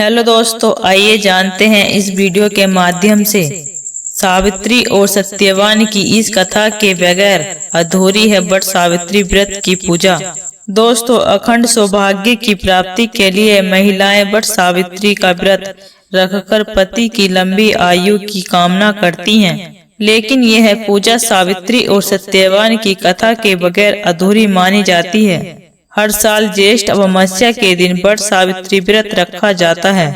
Hello दोस्तों, आइए जानते हैं इस वीडियो के माध्यम से सावित्री और सत्यवान की इस कथा के बगैर अधूरी है वट सावित्री व्रत की पूजा। दोस्तों, अखंड सौभाग्य की प्राप्ति के लिए महिलाएं वट सावित्री का व्रत रखकर पति की लंबी आयु की कामना करती हैं। लेकिन यह पूजा सावित्री और सत्यवान की कथा के बगैर अधूरी मानी जाती है। हर साल ज्येष्ठ अमावस्या के दिन वट सावित्री व्रत रखा जाता है।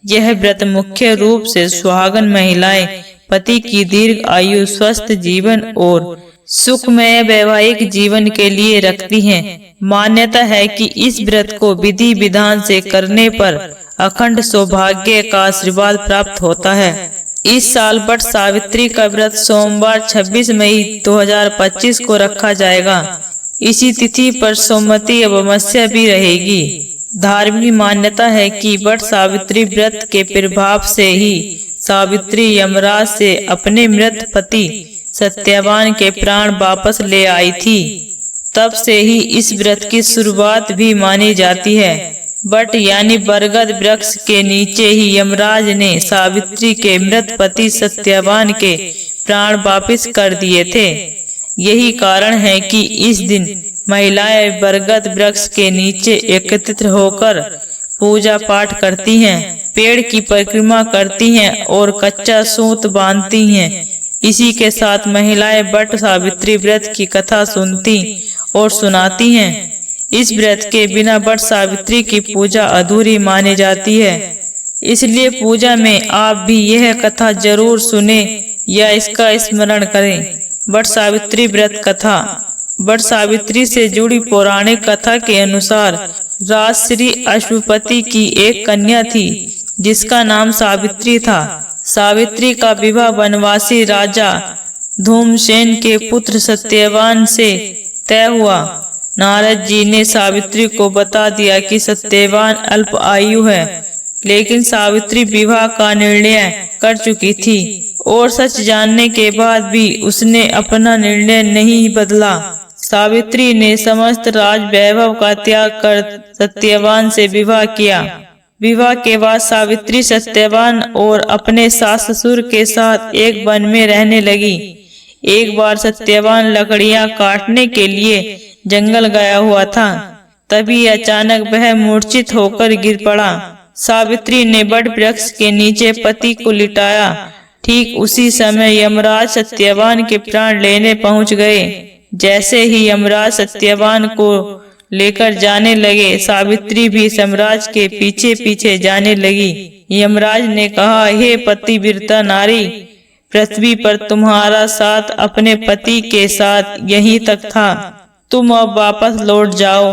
यह व्रत मुख्य रूप से सुहागन महिलाएं पति की दीर्घ आयु, स्वस्थ जीवन और सुखमय वैवाहिक जीवन के लिए रखती हैं। मान्यता है कि इस व्रत को विधि विधान से करने पर अखंड सौभाग्य का आशीर्वाद प्राप्त होता है। इस साल वट सावित्री का व्रत सोमवार 26 मई 2025 को रखा जाएगा। इसी तिथि पर सोमवती अमावस्या भी रहेगी। धार्मिक मान्यता है कि वट सावित्री व्रत के प्रभाव से ही सावित्री यमराज से अपने मृत पति सत्यवान के प्राण वापस ले आई थी। तब से ही इस व्रत की शुरुआत भी मानी जाती है। वट यानी बरगद वृक्ष के नीचे ही यमराज ने सावित्री के मृत पति सत्यवान के प्राण वापस कर दिए थे। यही कारण है कि इस दिन महिलाएं बरगद वृक्ष के नीचे एकत्रित होकर पूजा पाठ करती हैं, पेड़ की परिक्रमा करती हैं और कच्चा सूत बांधती हैं। इसी के साथ महिलाएं वट सावित्री व्रत की कथा सुनती और सुनाती हैं। इस व्रत के बिना वट सावित्री की पूजा अधूरी मानी जाती है। इसलिए पूजा में आप भी यह कथा जरूर सुने या इसका स्मरण करें। वट सावित्री व्रत कथा। वट सावित्री से जुड़ी पौराणिक कथा के अनुसार राजश्री अश्वपति की एक कन्या थी जिसका नाम सावित्री था। सावित्री का विवाह वनवासी राजा धूमसेन के पुत्र सत्यवान से तय हुआ। नारद जी ने सावित्री को बता दिया कि सत्यवान अल्प आयु है, लेकिन सावित्री विवाह का निर्णय कर चुकी थी और सच जानने के बाद भी उसने अपना निर्णय नहीं बदला। सावित्री ने समस्त राज वैभव का त्याग कर सत्यवान से विवाह किया। विवाह के बाद सावित्री सत्यवान और अपने सास ससुर के साथ एक वन में रहने लगी। एक बार सत्यवान लकड़ियां काटने के लिए जंगल गया हुआ था। तभी अचानक वह मूर्छित होकर गिर पड़ा। सावित्री ने वट वृक्ष के नीचे पति को लिटाया। ठीक उसी समय यमराज सत्यवान के प्राण लेने पहुंच गए। जैसे ही यमराज सत्यवान को लेकर जाने लगे, सावित्री भी यमराज के पीछे पीछे जाने लगी। यमराज ने कहा, हे पतिव्रता नारी, पृथ्वी पर तुम्हारा साथ अपने पति के साथ यहीं तक था, तुम अब वापस लौट जाओ।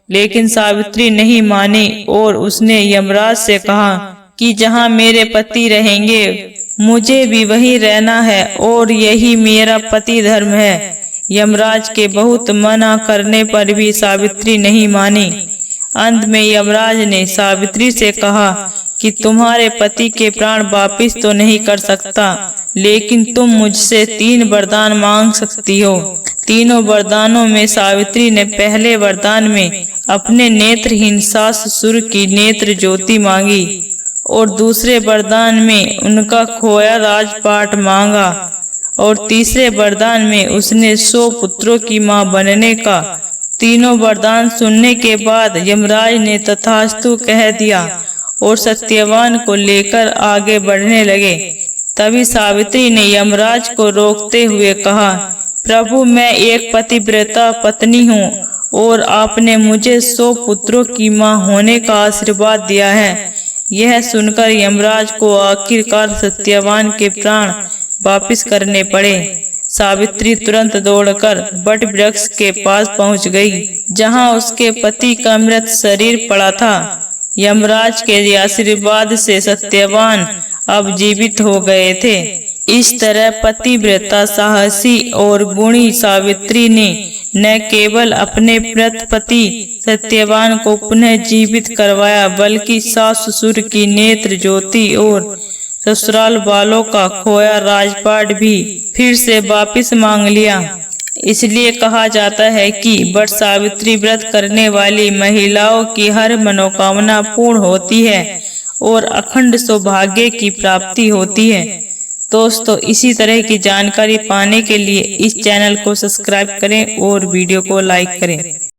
लेकिन सावित्री नहीं मानी और उसने यमराज से कहा कि जहाँ मेरे पति रहेंगे मुझे भी वहीं रहना है और यही मेरा पति धर्म है। यमराज के बहुत मना करने पर भी सावित्री नहीं मानी। अंत में यमराज ने सावित्री से कहा कि तुम्हारे पति के प्राण वापिस तो नहीं कर सकता, लेकिन तुम मुझसे 3 वरदान मांग सकती हो। तीनों वरदानों में सावित्री ने पहले वरदान में अपने नेत्रहीन सास ससुर की नेत्र ज्योति मांगी और दूसरे वरदान में उनका खोया राजपाट मांगा और तीसरे वरदान में उसने 100 पुत्रों की मां बनने का। तीनों वरदान सुनने के बाद यमराज ने तथास्तु कह दिया और सत्यवान को लेकर आगे बढ़ने लगे। तभी सावित्री ने यमराज को रोकते हुए कहा, प्रभु, मैं एक पतिव्रता पत्नी हूँ और आपने मुझे 100 पुत्रों की मां होने का आशीर्वाद दिया है। यह सुनकर यमराज को आखिरकार सत्यवान के प्राण वापिस करने पड़े। सावित्री तुरंत दौड़कर वट वृक्ष के पास पहुंच गई, जहां उसके पति का मृत शरीर पड़ा था। यमराज के आशीर्वाद से सत्यवान अब जीवित हो गए थे। इस तरह पतिव्रता, साहसी और गुणी सावित्री ने न केवल अपने मृत पति सत्यवान को पुनः जीवित करवाया, बल्कि सास ससुर की नेत्र ज्योति और ससुराल वालों का खोया राजपाट भी फिर से वापस मांग लिया। इसलिए कहा जाता है कि वट सावित्री व्रत करने वाली महिलाओं की हर मनोकामना पूर्ण होती है और अखंड सौभाग्य की प्राप्ति होती है। दोस्तों, इसी तरह की जानकारी पाने के लिए इस चैनल को सब्सक्राइब करें और वीडियो को लाइक करें।